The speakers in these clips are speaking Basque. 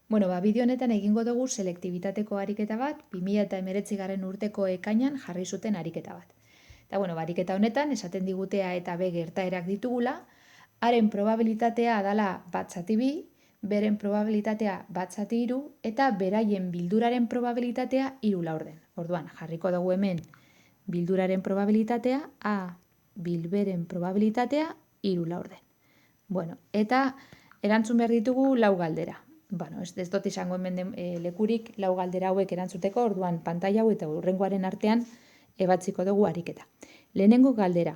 Bueno, bideo honetan egingo dugu selektibitateko ariketa bat, 2019 urteko ekainan jarri zuten ariketa bat. Eta ariketa honetan esaten digutea eta B gertaerak ditugula, haren probabilitatea dala 1/2, beren probabilitatea 1/3 eta beraien bilduraren probabilitatea 3/4. Orduan, jarriko dugu hemen bilduraren probabilitatea, A bilberen probabilitatea 3/4. Bueno, eta erantzun behar ditugu 4 galdera. Ez dut izango hemen lekurik 4 galdera hauek erantzuteko, orduan pantaila hau eta hurrengoaren artean ebatziko dugu ariketa. Lehenengo galdera,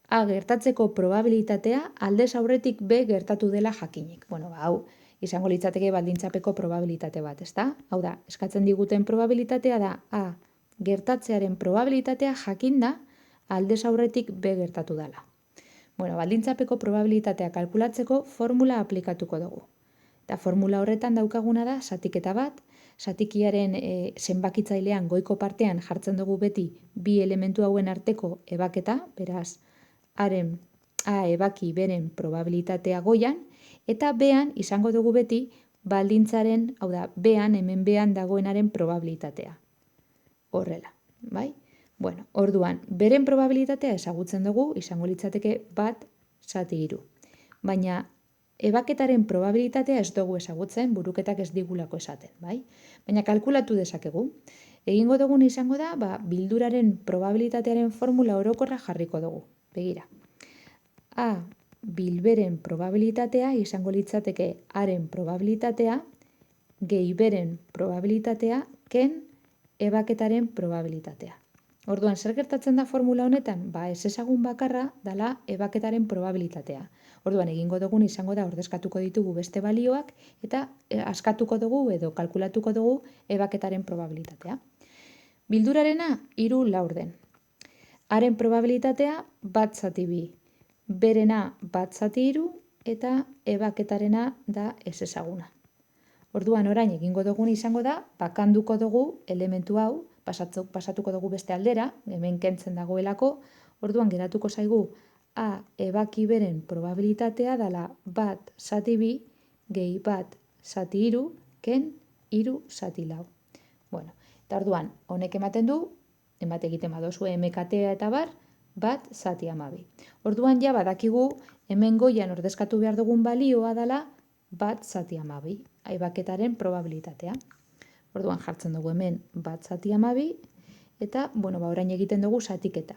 A gertatzeko probabilitatea aldez aurretik B gertatu dela jakinik. Hau izango litzateke baldintzapeko probabilitate bat, ezta? Hau da, eskatzen diguten probabilitatea da A gertatzearen probabilitatea jakinda aldez aurretik B gertatu dela. Baldintzapeko probabilitatea kalkulatzeko formula aplikatuko dugu. Eta formula horretan daukaguna da zatiketa bat, zatikiaren zenbakitzailean goiko partean jartzen dugu beti bi elementu hauen arteko ebaketa, beraz, haren A ebaki beren probabilitatea goian, eta B-an izango dugu beti baldintzaren, hau da, B-an, hemen B-an dagoenaren probabilitatea. Horrela, bai? Orduan, beren probabilitatea ezagutzen dugu, izango litzateke 1/3. Baina, ebaketaren probabilitatea ez dugu ezagutzen, buruketak ez digulako esaten, bai? Baina kalkulatu dezakegu. Egingo dugun izango da, bilduraren probabilitatearen formula orokorra jarriko dugu. Begira. A bilberen probabilitatea izango litzateke haren probabilitatea, gehi beren probabilitatea, ken ebaketaren probabilitatea. Orduan, zer gertatzen da formula honetan? Ez ezagun bakarra dala ebaketaren probabilitatea. Orduan, egingo dugun izango da ordezkatuko ditugu beste balioak eta askatuko dugu edo kalkulatuko dugu ebaketaren probabilitatea. Bildurarena 3/4. Haren probabilitatea 1/2. Berena 1/3 eta ebaketarena da ez ezaguna. Orduan, orain egingo dugun izango da, bakanduko dugu elementu hau, pasatuko dugu beste aldera, hemen kentzen dagoelako, orduan geratuko zaigu A ebaki beren probabilitatea dala 1/2 gehi 1/3 ken 3/4. Eta orduan, honek ematen du, egiten badozue MKT eta bar, 1/12. Orduan, ja badakigu hemen goian ordezkatu behar dugun balioa dala 1/12, ebaketaren probabilitatea. Orduan jartzen dugu hemen 1/12 eta, orain egiten dugu zatiketa.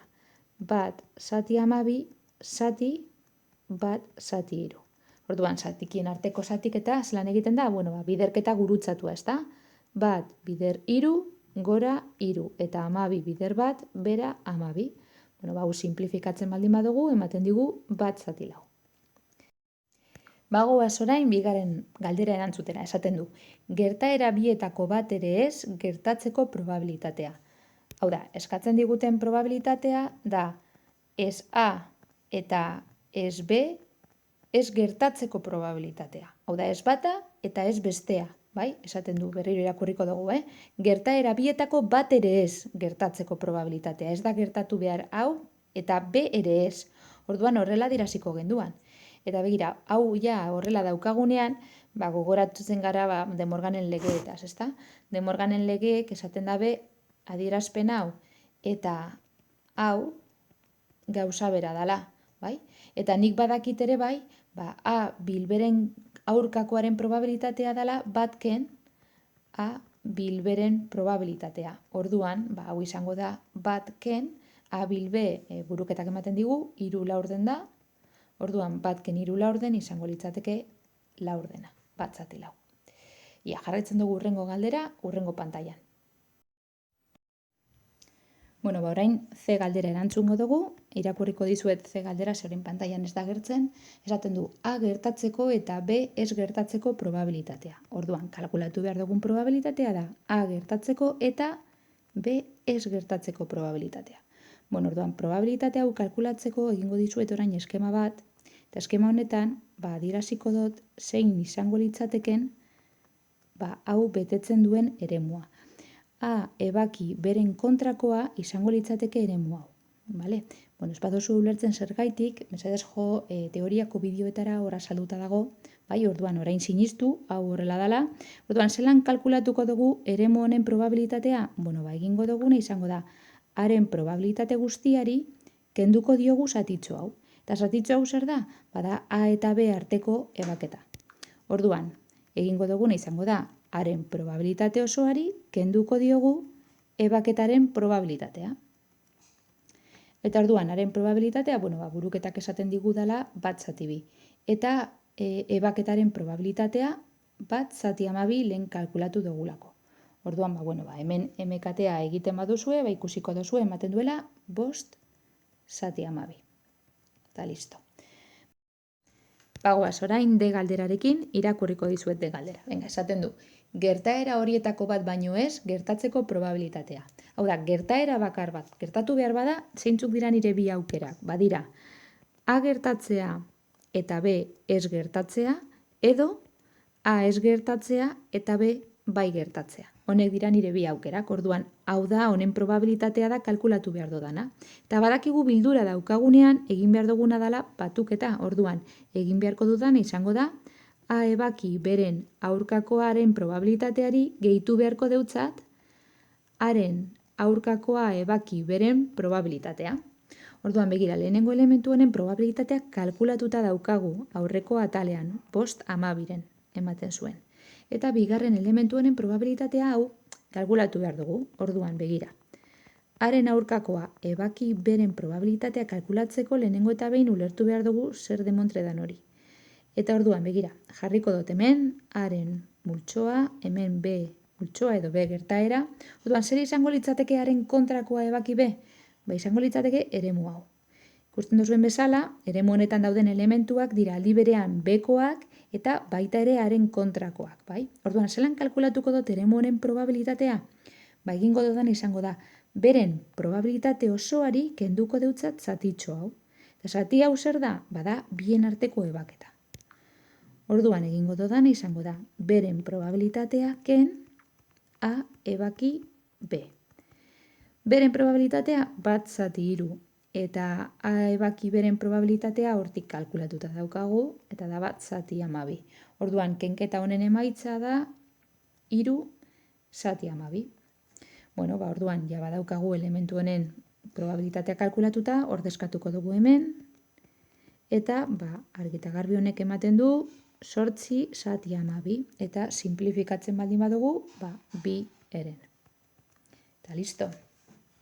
1/12 zati 1/3. Orduan, zatikien arteko zatiketa zelan egiten da, biderketa gurutzatua, ezta? 1 bider 3 gora 3 eta 12 bider 1 bera 12. Hau simplifikatzen baldin badugu, ematen digu 1/4. Bagoaz orain bigaren galdera erantzutera, esaten du. Gertaera bietako bat ere ez gertatzeko probabilitatea. Hau da, eskatzen diguten probabilitatea da ez A eta ez B ez gertatzeko probabilitatea. Hau da, ez bata eta ez bestea, bai? Esaten du, berriro irakurriko dugu, Gertaera bietako bat ere ez gertatzeko probabilitatea. Ez da gertatu behar hau eta B ere ez. Orduan horrela dirasiko genduan. Eta begira, hau ja horrela daukagunean, gogoratutzen gara De Morganen legeetaz, ezta? De Morganen legeek esaten dabe adierazpen hau eta hau gauza bera dala, bai? Eta nik badakit ere bai, A bilberen aurkakoaren probabilitatea dala batken A bilberen probabilitatea. Orduan, hau izango da batken A bilbe buruketak ematen digu, 3/4 da. Orduan, batken 3/4 izango litzateke 4. 1/4. Ia, jarraitzen dugu hurrengo galdera, hurrengo pantailan. Orain C galdera erantzungo dugu, irakurriko dizuet C galdera zeuren pantailan ez da gertzen, esaten du A gertatzeko eta B ez gertatzeko probabilitatea. Orduan, kalkulatu behar dugun probabilitatea da A gertatzeko eta B ez gertatzeko probabilitatea. Orduan, probabilitate hau kalkulatzeko egingo dizuet orain eskema bat, eta eskema honetan, adieraziko dut zein izango litzateken, hau betetzen duen eremua. A ebaki beren kontrakoa izango litzateke eremu hau. Ez baduzu ulertzen zergaitik, mesedez jo teoriako bideoetara hor azalduta dago, Bai, orduan orain sinistu, hau horrela dela. Orduan, zelan kalkulatuko dugu eremu honen probabilitatea? Bueno, egingo duguna izango da, haren probabilitate guztiari kenduko diogu zatitxo hau. Eta zatitxo hau zer da? Bada A eta B arteko ebaketa. Orduan, egingo duguna izango da, haren probabilitate osoari kenduko diogu ebaketaren probabilitatea. Eta orduan, haren probabilitatea, buruketak esaten digu dela 1/2. Eta ebaketaren probabilitatea 1/12 lehen kalkulatu dugulako. Orduan, hemen emekatea egiten baduzue, ikusiko duzue ematen duela 5/12. Eta listo. Bagoaz, orain D galderarekin irakurriko dizuet D galdera. Venga, esaten du, gertaera horietako bat baino ez gertatzeko probabilitatea. Hau da, gertaera bakar bat gertatu behar bada, zeintzuk dira nire bi aukerak? Badira, A gertatzea eta B ez gertatzea, edo A ez gertatzea eta B bai gertatzea. Honek dira nire bi aukerak, orduan, hau da, honen probabilitatea da kalkulatu behar dudana. Eta badakigu bildura daukagunean, egin behar duguna dela batuketa, orduan, egin beharko dudana izango da, A ebaki beren aurkakoaren probabilitateari gehitu beharko deutzat, haren aurkakoa ebaki beren probabilitatea. Orduan, begira, lehenengo elementu honen probabilitatea kalkulatuta daukagu aurreko atalean, 5/12 ematen zuen. Eta bigarren elementu honen probabilitatea hau kalkulatu behar dugu. Orduan, begira, haren aurkakoa ebaki beren probabilitatea kalkulatzeko lehenengo eta behin ulertu behar dugu zer demontre dan hori. Eta orduan, begira, jarriko dut hemen, haren multzoa, hemen B multzoa edo B gertaera. Orduan, zer izango litzateke haren kontrakoa ebaki B? Izango litzateke eremu hau. Ikusten duzuen bezala, eremu honetan dauden elementuak dira aldi berean B-koak eta baita ere haren kontrakoak, bai? Orduan, zelan kalkulatuko dut eremu honen probabilitatea? Egingo dudan izango da, beren probabilitate osoari kenduko deutzat zatitxo hau. Eta zati hau zer da? Bada, bien arteko ebaketa. Orduan, egingo dudan izango da, beren probabilitatea ken A ebaki B. Beren probabilitatea 1/3 eta A ebaki beren probabilitatea hortik kalkulatuta daukagu eta da 1/12. Orduan, kenketa honen emaitza da 3/12. Orduan, ja badaukagu elementu honen probabilitatea kalkulatuta, ordezkatuko dugu hemen, eta argi eta garbi honek ematen du 8/12 eta simplifikatzen baldin badugu, 2 eren. Eta listo.